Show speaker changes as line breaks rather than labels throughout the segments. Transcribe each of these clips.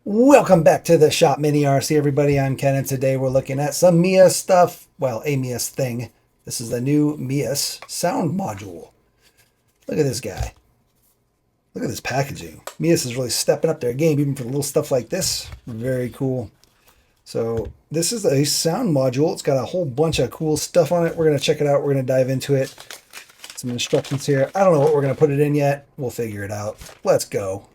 Welcome back to the Shop Mini RC, everybody. I'm Ken, and today we're looking at some Mias stuff. Well, a Mias thing. This is the new Mias Sound Module. Look at this guy. Look at this packaging. Mias is really stepping up their game, even for little stuff like this. Very cool. So this is a sound module. It's got a whole bunch of cool stuff on it. We're going to check it out. We're going to dive into it. Some instructions here. I don't know what we're going to put it in yet. We'll figure it out. Let's go.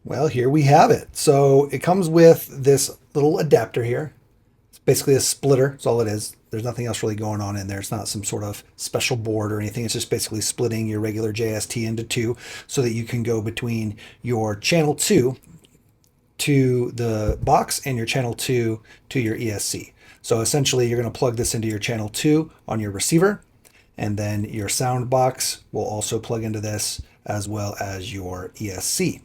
Well, here we have it. So it comes with this little adapter here. It's basically a splitter. That's all it is. There's nothing else really going on in there. It's not some sort of special board or anything. It's just basically splitting your regular JST into two so that you can go between your channel 2 to the box and your channel 2 to your ESC. So essentially you're going to plug this into your channel 2 on your receiver, and then your sound box will also plug into this, as well as your ESC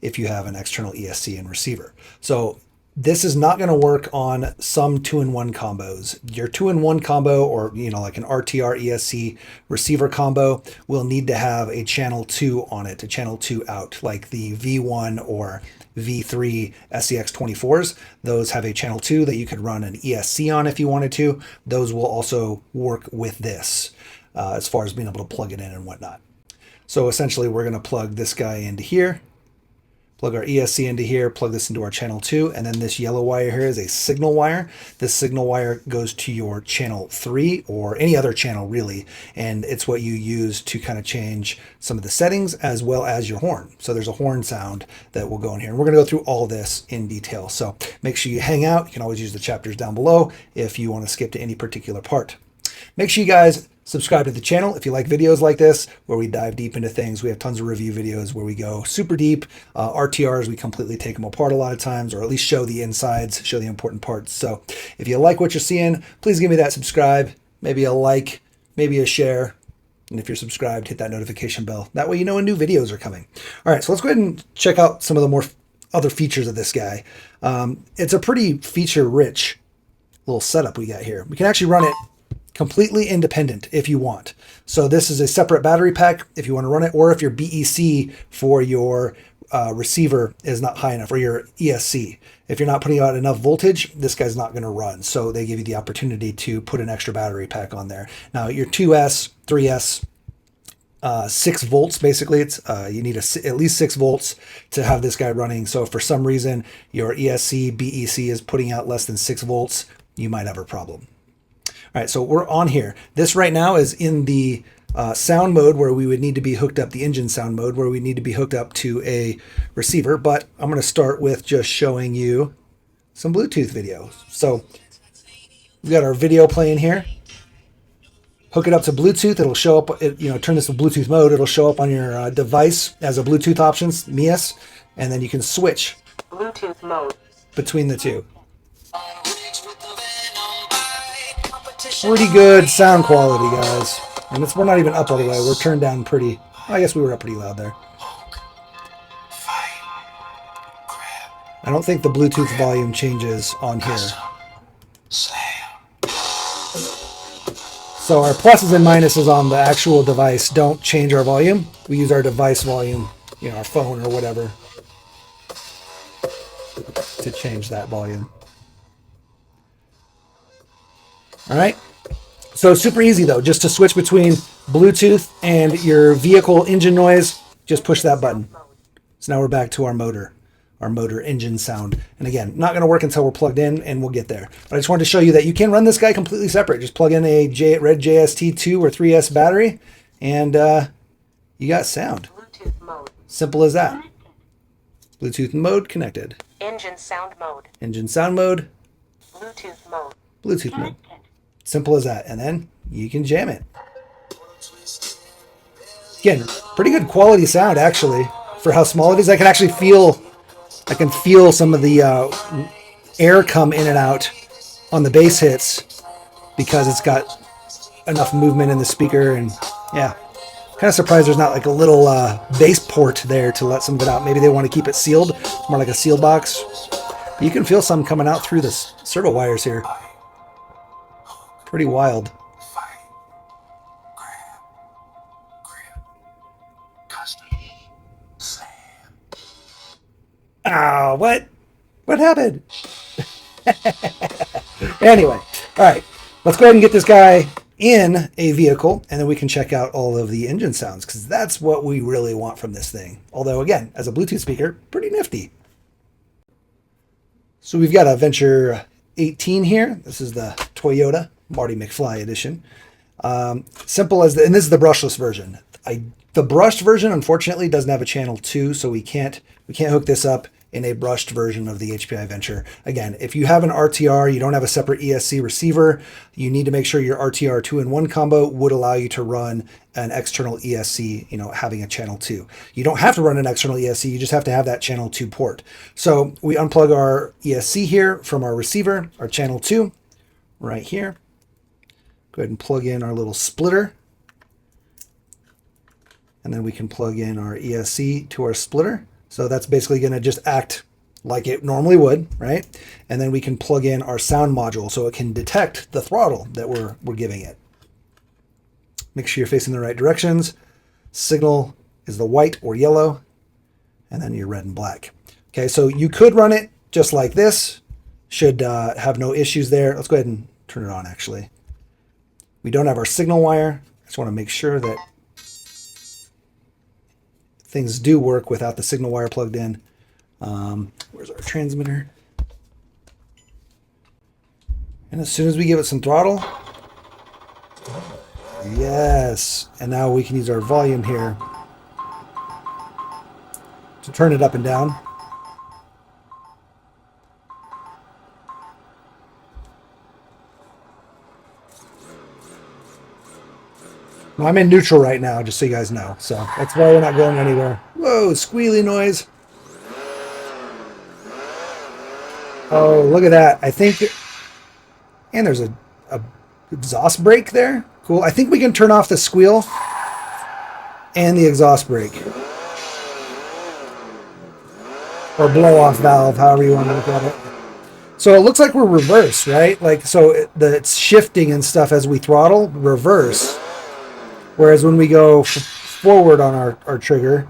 if you have an external ESC and receiver. So this is not going to work on some 2-in-1 combos. Your 2-in-1 combo, or like an RTR ESC receiver combo, will need to have a channel 2 on it, a channel 2 out, like the V1 or V3 SEX24s. Those have a channel 2 that you could run an ESC on if you wanted to. Those will also work with this as far as being able to plug it in and whatnot. So essentially we're going to plug this guy into here, plug our ESC into here, plug this into our channel 2, and then this yellow wire here is a signal wire. This signal wire goes to your channel 3 or any other channel really, and it's what you use to kind of change some of the settings as well as your horn. So there's a horn sound that will go in here, and we're going to go through all this in detail. So make sure you hang out. You can always use the chapters down below if you want to skip to any particular part. Make sure you guys subscribe to the channel if you like videos like this, where we dive deep into things. We have tons of review videos where we go super deep. RTRs, we completely take them apart a lot of times, or at least show the insides, show the important parts. So if you like what you're seeing, please give me that subscribe, maybe a like, maybe a share. And if you're subscribed, hit that notification bell. That way you know when new videos are coming. All right, so let's go ahead and check out some of the more other features of this guy. It's a pretty feature-rich little setup we got here. We can actually run it completely independent if you want. So this is a separate battery pack if you want to run it, or if your BEC for your receiver is not high enough, or your ESC. If you're not putting out enough voltage, this guy's not going to run. So they give you the opportunity to put an extra battery pack on there. Now your 2S, 3S, 6 volts basically, it's you need at least 6 volts to have this guy running. So if for some reason your ESC, BEC is putting out less than 6 volts, you might have a problem. All right, so we're on here. This right now is in the sound mode, where we would need to be hooked up, the engine sound mode, where we need to be hooked up to a receiver. But I'm going to start with just showing you some Bluetooth video. So we've got our video playing here. Hook it up to Bluetooth. It'll show up, turn this to Bluetooth mode. It'll show up on your device as a Bluetooth options, Mias, and then you can switch Bluetooth mode between the two. Pretty good sound quality, guys. And we're not even up all the way. We're turned down pretty. I guess we were up pretty loud there. I don't think the Bluetooth volume changes on here. So our pluses and minuses on the actual device don't change our volume. We use our device volume, our phone or whatever, to change that volume. All right. So super easy though, just to switch between Bluetooth and your vehicle engine noise, just push that button. So now we're back to our motor engine sound. And again, not going to work until we're plugged in, and we'll get there. But I just wanted to show you that you can run this guy completely separate. Just plug in a red JST 2 or 3S battery, and you got sound. Bluetooth mode. Simple as that. Bluetooth mode connected.
Engine sound mode.
Engine sound mode.
Bluetooth mode.
Bluetooth mode. Simple as that. And then you can jam it. Again, pretty good quality sound actually for how small it is. I can actually feel some of the air come in and out on the bass hits because it's got enough movement in the speaker, and yeah, Kind of surprised there's not like a little base port there to let some of it out. Maybe they want to keep it sealed. It's more like a seal box. But you can feel some coming out through the servo wires here. Pretty wild. Ah, what? What happened? Anyway, all right. Let's go ahead and get this guy in a vehicle, and then we can check out all of the engine sounds, because that's what we really want from this thing. Although, again, as a Bluetooth speaker, pretty nifty. So we've got a Venture 18 here. This is the Toyota Marty McFly edition. Simple as and this is the brushless version. The brushed version, unfortunately, doesn't have a channel 2, so we can't hook this up in a brushed version of the HPI Venture. Again, if you have an RTR, you don't have a separate ESC receiver, you need to make sure your RTR 2-in-1 combo would allow you to run an external ESC, having a channel 2. You don't have to run an external ESC, you just have to have that channel 2 port. So we unplug our ESC here from our receiver, our channel 2, right here. Go ahead and plug in our little splitter. And then we can plug in our ESC to our splitter. So that's basically going to just act like it normally would, right? And then we can plug in our sound module so it can detect the throttle that we're giving it. Make sure you're facing the right directions. Signal is the white or yellow, and then your red and black. Okay, so you could run it just like this. Should have no issues there. Let's go ahead and turn it on, actually. We don't have our signal wire. I just want to make sure that things do work without the signal wire plugged in. Where's our transmitter? And as soon as we give it some throttle, yes, and now we can use our volume here to turn it up and down. Well, I'm in neutral right now, just so you guys know. So that's why we're not going anywhere. Whoa, squealy noise. Oh, look at that. I think, and there's a exhaust brake there. Cool. I think we can turn off the squeal and the exhaust brake. Or blow off valve, however you want to look at it. So it looks like we're reverse, right? Like, so it's shifting and stuff as we throttle, reverse. Whereas when we go forward on our trigger,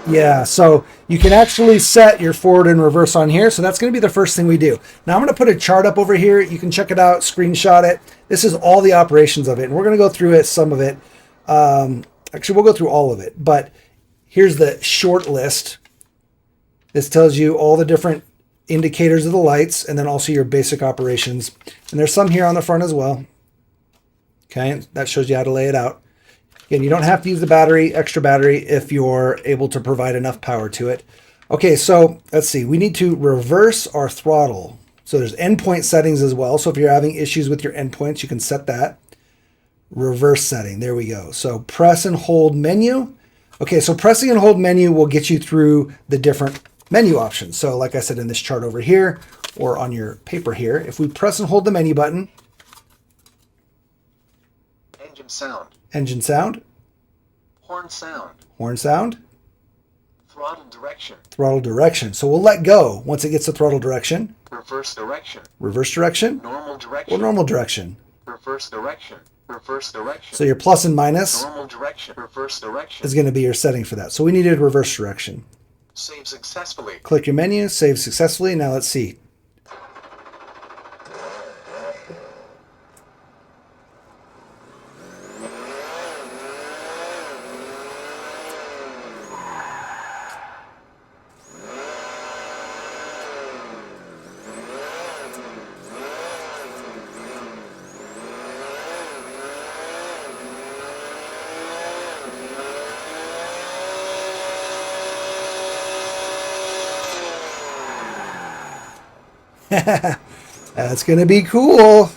yeah, so you can actually set your forward and reverse on here. So that's going to be the first thing we do. Now I'm going to put a chart up over here. You can check it out, screenshot it. This is all the operations of it. And we're going to go through it, some of it. Actually, we'll go through all of it. But here's the short list. This tells you all the different indicators of the lights, and then also your basic operations. And there's some here on the front as well. Okay, that shows you how to lay it out. Again, you don't have to use the battery, extra battery, if you're able to provide enough power to it. Okay, so let's see. We need to reverse our throttle. So there's endpoint settings as well. So if you're having issues with your endpoints, you can set that. Reverse setting. There we go. So press and hold menu. Okay, so pressing and hold menu will get you through the different menu options. So like I said in this chart over here, or on your paper here, if we press and hold the menu button,
engine sound,
engine sound,
horn sound,
horn sound,
throttle direction,
throttle direction. So we'll let go once it gets to throttle direction,
reverse direction,
reverse direction,
normal direction,
or normal direction.
Reverse direction, reverse direction.
So your plus and minus
Normal direction, reverse direction.
is going to be your setting for that. So we needed reverse direction.
Save successfully.
Click your menu, save successfully. Now let's see. That's going to be cool.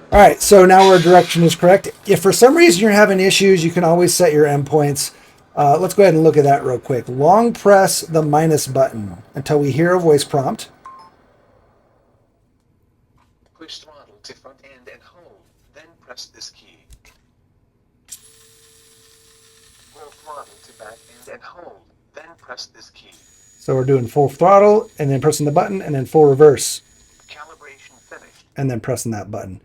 All right, so now our direction is correct. If for some reason you're having issues, you can always set your endpoints. Let's go ahead and look at that real quick. Long press the minus button until we hear a voice prompt.
press this key. Full throttle to back end and hold, then press this key.
So we're doing full throttle and then pressing the button, and then full reverse
Calibration finished.
and then pressing that button.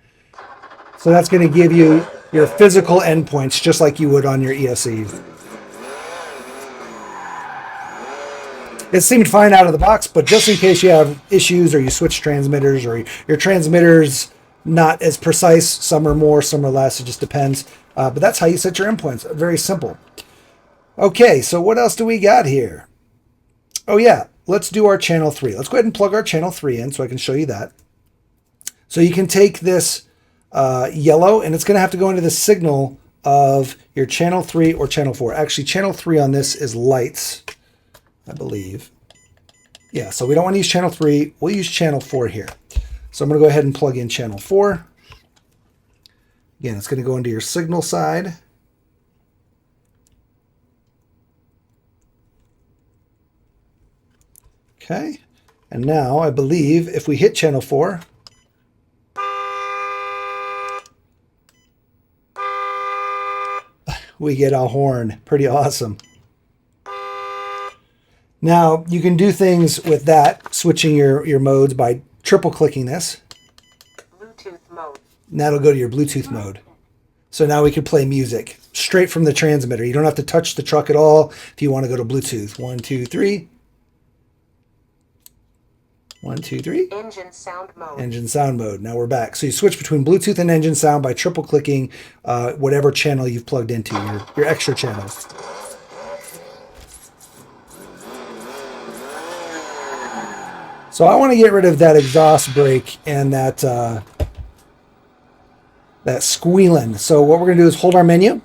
So that's going to give you your physical endpoints just like you would on your ESC. It seemed fine out of the box, but just in case you have issues or you switch transmitters or your transmitter's not as precise, some are more, some are less, it just depends. But that's how you set your endpoints. Very simple. Okay, so what else do we got here? Oh yeah, let's do our channel 3. Let's go ahead and plug our channel 3 in so I can show you that. So you can take this yellow, and it's going to have to go into the signal of your channel 3 or channel 4. Actually, channel 3 on this is lights, I believe. Yeah, so we don't want to use channel 3. We'll use channel 4 here. So I'm going to go ahead and plug in channel 4. Again, it's going to go into your signal side. Okay, and now I believe if we hit channel 4, we get a horn. Pretty awesome. Now you can do things with that, switching your modes by triple clicking this.
Bluetooth mode.
And that'll go to your Bluetooth mode. So now we can play music straight from the transmitter. You don't have to touch the truck at all if you want to go to Bluetooth. 1, 2, 3. 1, 2, 3.
Engine sound mode.
Engine sound mode. Now we're back. So you switch between Bluetooth and engine sound by triple clicking whatever channel you've plugged into, your extra channels. So I want to get rid of that exhaust brake and that squealing. So what we're going to do is hold our menu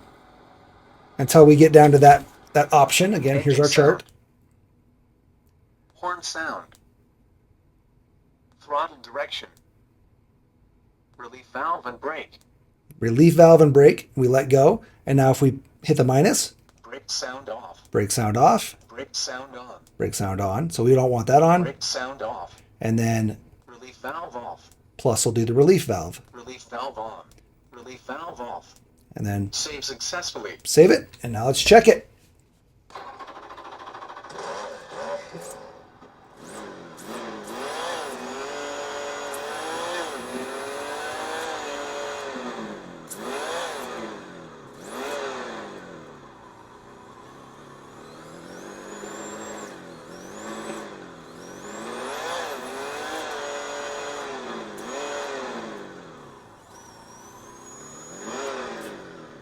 until we get down to that option. Again, here's our chart.
Horn sound. Throttle direction. Relief valve and brake.
Relief valve and brake. We let go. And now if we hit the minus,
Brake sound off.
brake sound off,
Brake sound on.
brake sound on. So we don't want that on.
Brake sound off.
And then
Relief valve off.
plus we'll do the relief valve.
Relief valve on. Relief valve off.
And then
Save successfully.
save it. And now let's check it.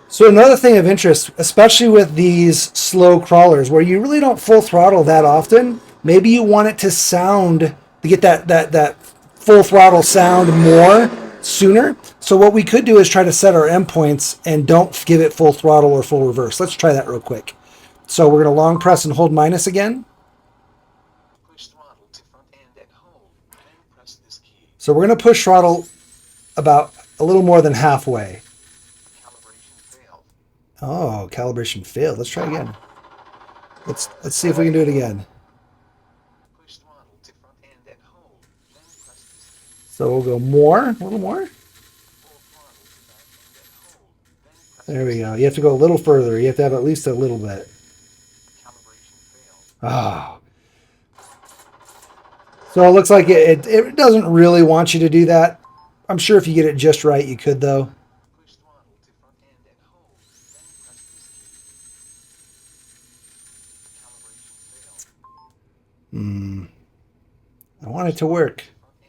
So another thing of interest, especially with these slow crawlers where you really don't full throttle that often, maybe you want it to sound, to get that full throttle sound more sooner. So what we could do is try to set our endpoints and don't give it full throttle or full reverse. Let's try that real quick. So we're going to long press and hold minus again.
Push throttle to front end and hold. Then press this key.
So we're going to push throttle about a little more than halfway.
Calibration failed.
Oh, calibration failed. Let's try again. Let's see if we can do it again.
Push throttle to front end and hold. Then press this key.
So we'll go more, a little more.
Full throttle to back end and hold. Then press
There we go. You have to go a little further. You have to have at least a little bit.
calibration failed.
Ah. So it looks like it doesn't really want you to do that. I'm sure if you get it just right, you could though.
Push throttle to front end and hold. Then press this key. Calibration failed.
I want it to work.
Front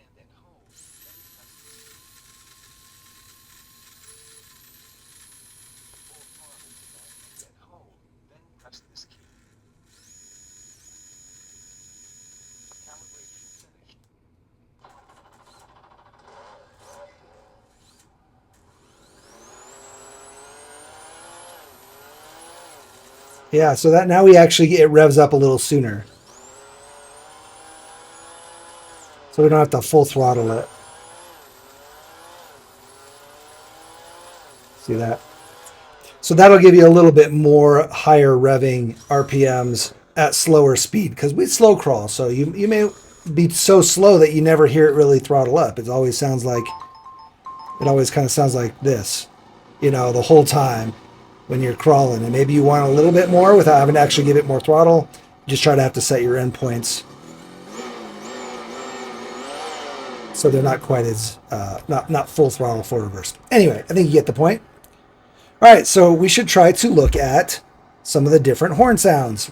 end and hold. Then press this key. Full throttle to back end and hold. Then press this key. Calibration finished.
Yeah, so that now we actually it revs up a little sooner. So we don't have to full throttle it. See that? So that'll give you a little bit more higher revving RPMs at slower speed because we slow crawl. So you may be so slow that you never hear it really throttle up. It always kind of sounds like this. you know, the whole time when you're crawling. And maybe you want a little bit more without having to actually give it more throttle. Just try to have to set your endpoints so they're not quite as, not full throttle for reverse. Anyway, I think you get the point. All right, so we should try to look at some of the different horn sounds.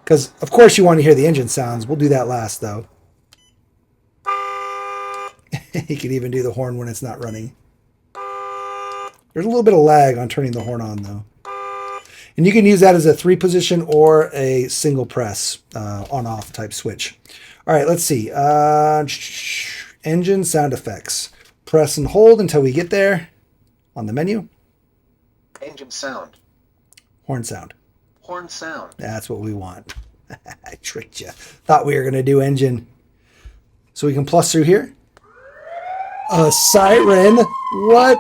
Because, of course, you want to hear the engine sounds. We'll do that last, though. You can even do the horn when it's not running. There's a little bit of lag on turning the horn on, though. And you can use that as a 3-position or a single press on-off type switch. All right, let's see. Engine sound effects. Press and hold until we get there on the menu.
Engine sound.
Horn sound.
Horn sound.
That's what we want. I tricked you. Thought we were going to do engine. So we can plus through here. A siren. What?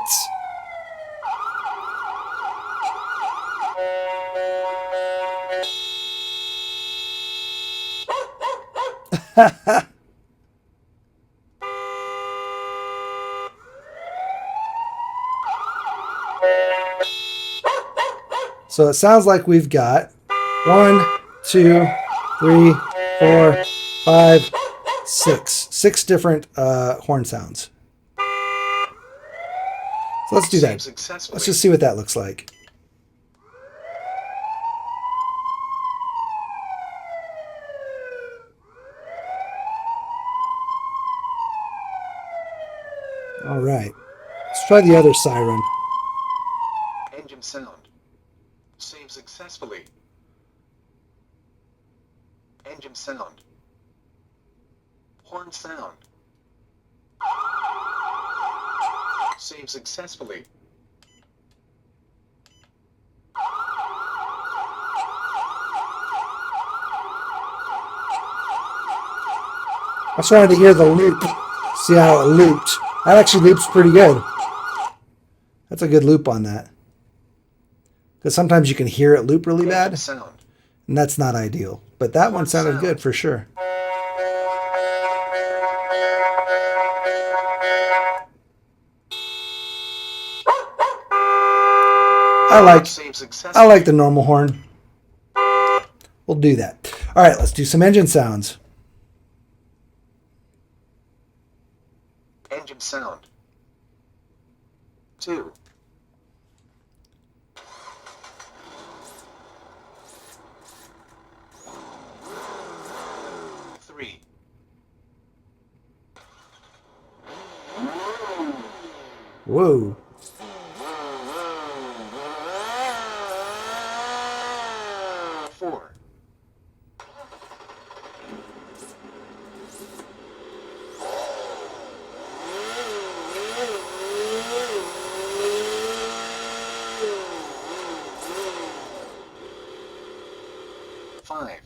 So it sounds like we've got 1, 2, 3, 4, 5, 6 different horn sounds. So let's do that. Let's just see what that looks like. All right. Let's try the other siren.
Engine sound. Save successfully. Engine sound. Horn sound. Save successfully.
I just wanted to hear the loop. See how it looped. That actually loops pretty good. That's a good loop on that. Because sometimes you can hear it loop really bad,
Sound.
and that's not ideal. But that one sounded good for sure. I like the normal horn. We'll do that. All right, let's do some engine sounds.
Engine sound. 2. 3.
Whoa.
4. 5.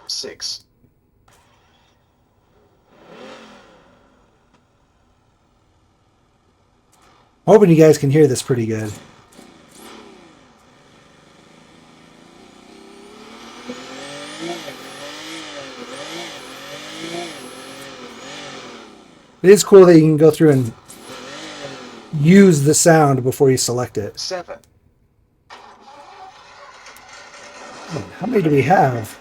6.
Hoping you guys can hear this pretty good. It is cool that you can go through and use the sound before you select it.
7.
How many do we have?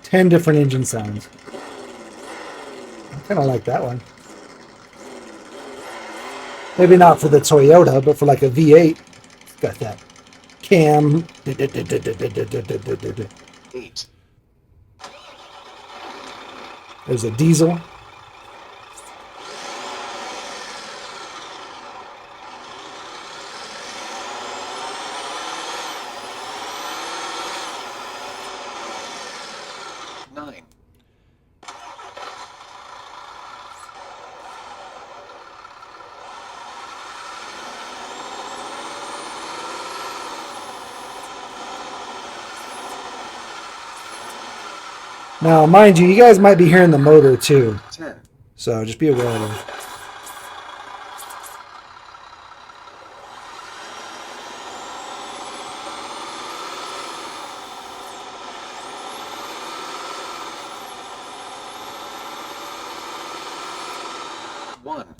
10 different engine sounds. I kind of like that one. Maybe not for the Toyota, but for like a V8. It's got that cam.
8.
There's a diesel. Now, mind you, you guys might be hearing the motor too.
10.
So just be aware of it.
One.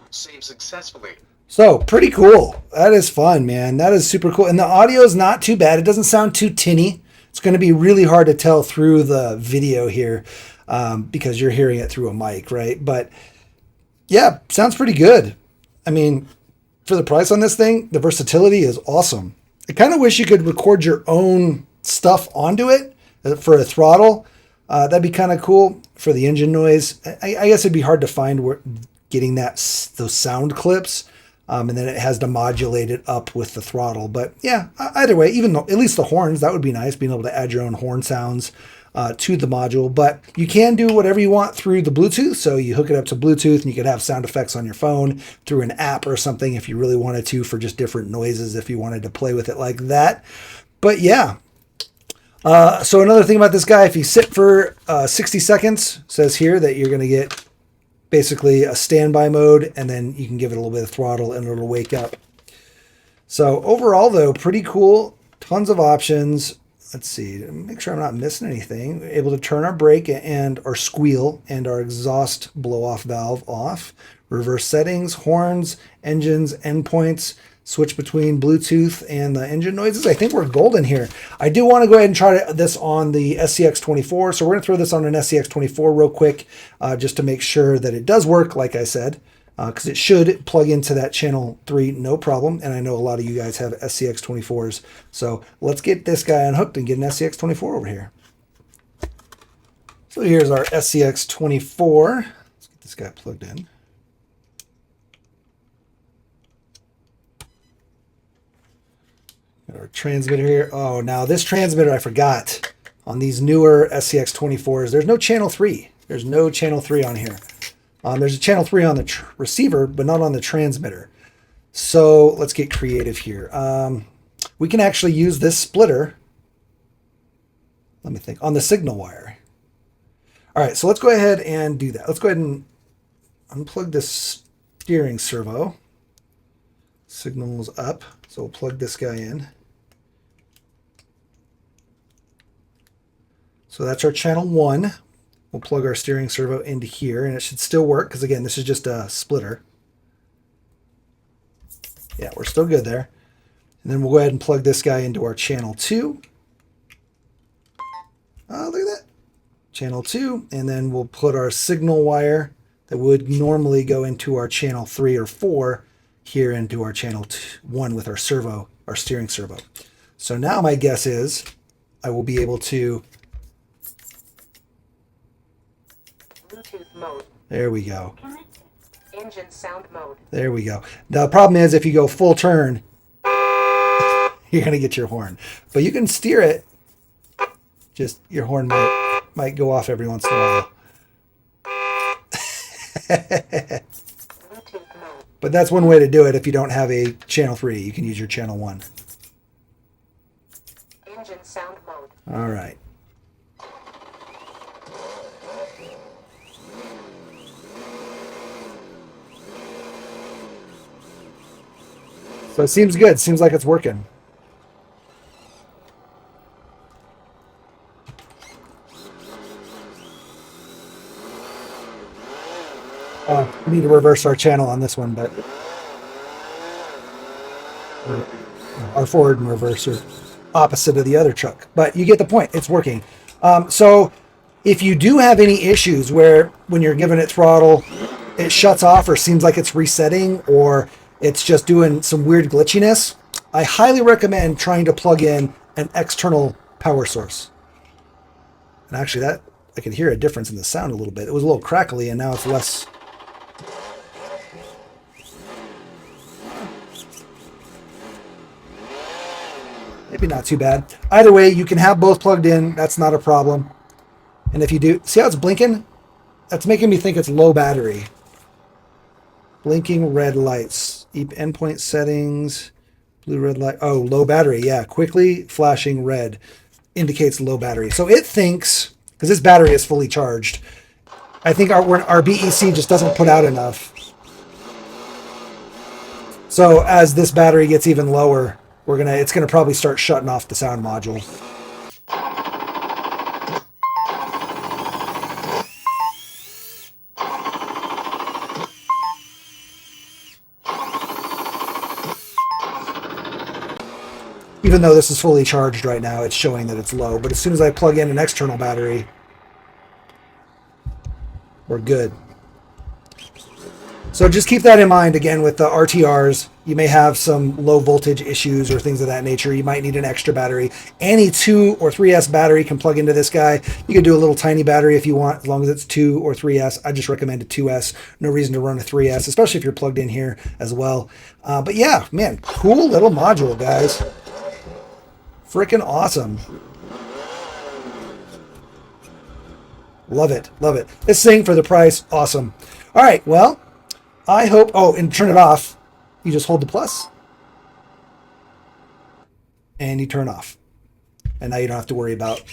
Save successfully.
So pretty cool. That is fun, man. That is super cool. And the audio is not too bad. It doesn't sound too tinny. It's going to be really hard to tell through the video here because you're hearing it through a mic, right? But yeah, sounds pretty good. I mean, for the price on this thing, the versatility is awesome. I kind of wish you could record your own stuff onto it for a throttle. That'd be kind of cool for the engine noise. I guess it'd be hard to find getting those sound clips. And then it has to modulate it up with the throttle. But yeah, either way, even though, at least the horns, that would be nice, being able to add your own horn sounds to the module. But you can do whatever you want through the Bluetooth. So you hook it up to Bluetooth and you could have sound effects on your phone through an app or something if you really wanted to, for just different noises if you wanted to play with it like that. But yeah. So another thing about this guy, if you sit for 60 seconds, says here that you're going to get basically a standby mode, and then you can give it a little bit of throttle and it'll wake up. So overall though, pretty cool. Tons of options. Let's see, make sure I'm not missing anything. We're able to turn our brake and our squeal and our exhaust blow off valve off. Reverse settings, horns, engines, endpoints, switch between Bluetooth and the engine noises. I think we're golden here. I do want to go ahead and try this on the SCX24. So we're going to throw this on an SCX24 real quick just to make sure that it does work, like I said, because it should plug into that channel 3, no problem. And I know a lot of you guys have SCX24s. So let's get this guy unhooked and get an SCX24 over here. So here's our SCX24. Let's get this guy plugged in. Got our transmitter here. Oh, now this transmitter, I forgot. On these newer SCX24s, there's no channel 3. There's no channel 3 on here. There's a channel 3 on the receiver, but not on the transmitter. So let's get creative here. We can actually use this splitter. Let me think. On the signal wire. All right, so let's go ahead and do that. Let's go ahead and unplug this steering servo. Signal's up, so we'll plug this guy in. So that's our channel 1. We'll plug our steering servo into here, and it should still work because, again, this is just a splitter. Yeah, we're still good there. And then we'll go ahead and plug this guy into our channel 2. Oh, look at that. Channel 2. And then we'll put our signal wire that would normally go into our channel 3 or 4 here into our channel 1 with our servo, our steering servo. So now my guess is I will be able to...
Bluetooth mode.
There we go.
Engine sound mode.
There we go. Now, the problem is if you go full turn, you're going to get your horn. But you can steer it. Just your horn might go off every once in a while.
Bluetooth mode.
But that's one way to do it if you don't have a channel 3. You can use your channel 1.
Engine sound mode.
All right. So it seems good. Seems like it's working. We need to reverse our channel on this one, but our forward and reverse are opposite of the other truck. But you get the point. It's working. So if you do have any issues where when you're giving it throttle, it shuts off or seems like it's resetting or it's just doing some weird glitchiness, I highly recommend trying to plug in an external power source. And actually that, I could hear a difference in the sound a little bit. It was a little crackly and now it's less. Maybe not too bad. Either way, you can have both plugged in. That's not a problem. And if you do, see how it's blinking? That's making me think it's low battery. Blinking red lights. Endpoint settings. Blue, red light. Oh, low battery. Yeah, quickly flashing red indicates low battery. So it thinks, because this battery is fully charged, I think our BEC just doesn't put out enough. So as this battery gets even lower, it's gonna probably start shutting off the sound module. Even though this is fully charged right now, it's showing that it's low. But as soon as I plug in an external battery, we're good. So just keep that in mind. Again, with the RTRs, you may have some low voltage issues or things of that nature. You might need an extra battery. Any 2 or 3S battery can plug into this guy. You can do a little tiny battery if you want, as long as it's 2 or 3S. I just recommend a 2S. No reason to run a 3S, especially if you're plugged in here as well. But yeah, man, cool little module, guys. Freaking awesome. Love it. Love it. This thing for the price, awesome. All right, well, I hope... Oh, and turn it off. You just hold the plus. And you turn off. And now you don't have to worry about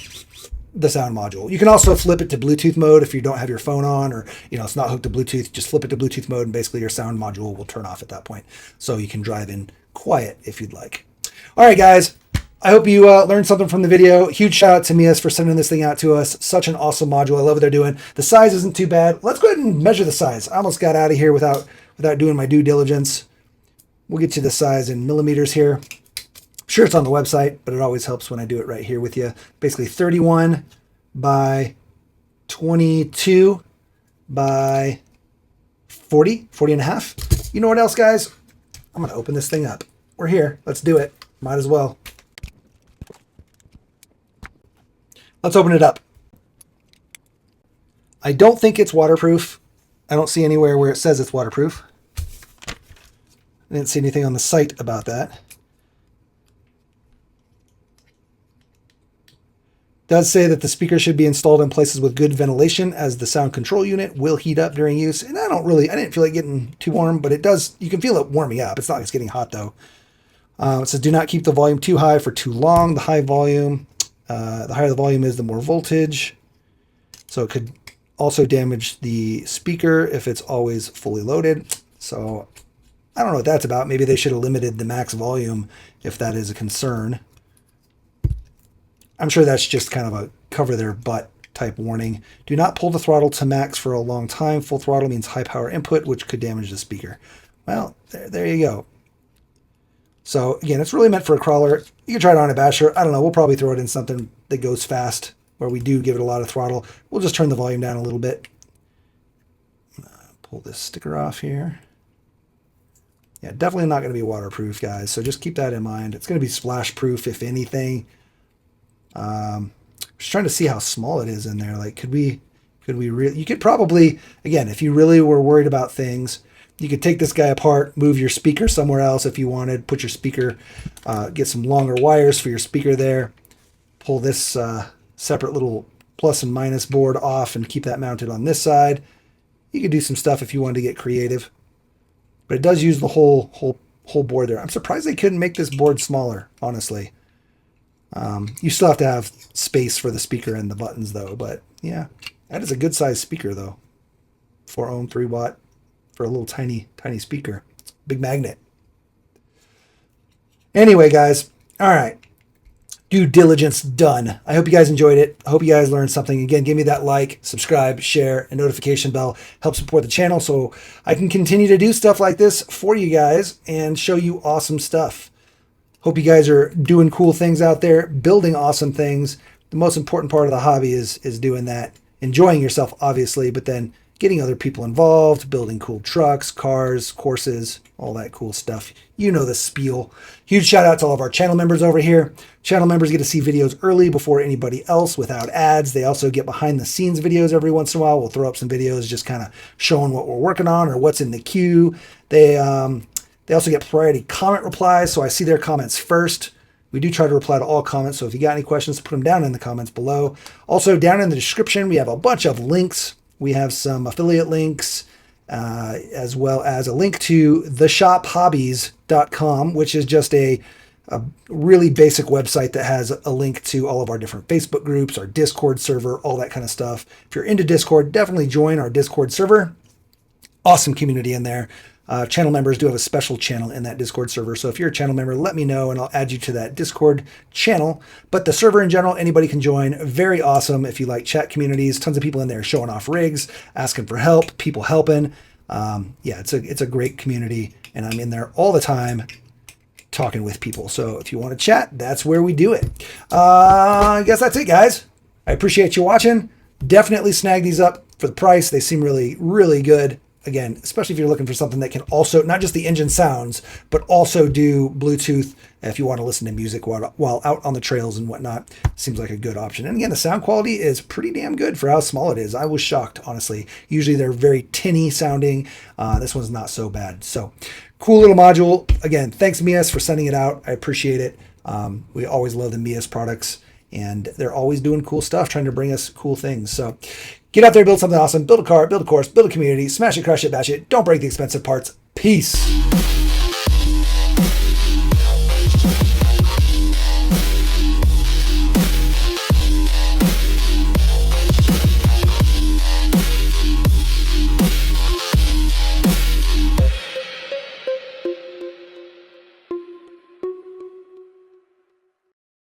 the sound module. You can also flip it to Bluetooth mode if you don't have your phone on, or it's not hooked to Bluetooth. Just flip it to Bluetooth mode and basically your sound module will turn off at that point. So you can drive in quiet if you'd like. All right, guys. I hope you learned something from the video. Huge shout out to Mias for sending this thing out to us. Such an awesome module. I love what they're doing. The size isn't too bad. Let's go ahead and measure the size. I almost got out of here without doing my due diligence. We'll get you the size in millimeters here. I'm sure it's on the website, but it always helps when I do it right here with you. Basically 31 by 22 by 40 and a half. You know what else, guys? I'm going to open this thing up. We're here. Let's do it. Might as well. Let's open it up. I don't think it's waterproof. I don't see anywhere where it says it's waterproof. I didn't see anything on the site about that. It does say that the speaker should be installed in places with good ventilation, as the sound control unit will heat up during use. And I didn't feel like getting too warm, but it does, you can feel it warming up. It's not like it's getting hot though. It says do not keep the volume too high for too long. The higher the volume is, the more voltage. So it could also damage the speaker if it's always fully loaded. So I don't know what that's about. Maybe they should have limited the max volume if that is a concern. I'm sure that's just kind of a cover their butt type warning. Do not pull the throttle to max for a long time. Full throttle means high power input, which could damage the speaker. Well, there you go. So again, it's really meant for a crawler. You can try it on a basher. I don't know. We'll probably throw it in something that goes fast where we do give it a lot of throttle. We'll just turn the volume down a little bit. Pull this sticker off here. Yeah, definitely not going to be waterproof, guys. So just keep that in mind. It's going to be splash proof, if anything. Just trying to see how small it is in there. Like, could we really, you could probably, again, if you really were worried about things, you could take this guy apart, move your speaker somewhere else if you wanted, put your speaker, get some longer wires for your speaker there, pull this separate little plus and minus board off and keep that mounted on this side. You could do some stuff if you wanted to get creative, but it does use the whole board there. I'm surprised they couldn't make this board smaller, honestly. You still have to have space for the speaker and the buttons though, but yeah, that is a good size speaker though. 4 ohm, 3 watt. For a little tiny speaker. Big magnet. Anyway, guys. All right. Due diligence done. I hope you guys enjoyed it. I hope you guys learned something. Again, give me that like, subscribe, share, and notification bell. Help support the channel so I can continue to do stuff like this for you guys and show you awesome stuff. Hope you guys are doing cool things out there, building awesome things. The most important part of the hobby is doing that. Enjoying yourself, obviously, but then getting other people involved, building cool trucks, cars, courses, all that cool stuff. You know the spiel. Huge shout out to all of our channel members over here. Channel members get to see videos early before anybody else without ads. They also get behind the scenes videos every once in a while. We'll throw up some videos just kind of showing what we're working on or what's in the queue. They also get priority comment replies, so I see their comments first. We do try to reply to all comments, so if you got any questions, put them down in the comments below. Also, down in the description, we have a bunch of links. We have some affiliate links as well as a link to theshophobbies.com, which is just a really basic website that has a link to all of our different Facebook groups, our Discord server, all that kind of stuff. If you're into Discord, definitely join our Discord server. Awesome community in there. Channel members do have a special channel in that Discord server. So if you're a channel member, let me know and I'll add you to that Discord channel. But the server in general, anybody can join. Very awesome if you like chat communities. Tons of people in there showing off rigs, asking for help, people helping. Yeah, it's a great community, and I'm in there all the time talking with people. So if you want to chat, that's where we do it. I guess that's it, guys. I appreciate you watching. Definitely snag these up for the price. They seem really, really good. Again, especially if you're looking for something that can also, not just the engine sounds, but also do Bluetooth if you want to listen to music while out on the trails and whatnot. Seems like a good option. And again, the sound quality is pretty damn good for how small it is. I was shocked, honestly. Usually they're very tinny sounding. This one's not so bad. So cool little module. Again, thanks Mias for sending it out. I appreciate it. We always love the Mias products, and they're always doing cool stuff, trying to bring us cool things. So get out there, build something awesome, build a car, build a course, build a community, smash it, crush it, bash it. Don't break the expensive parts. Peace.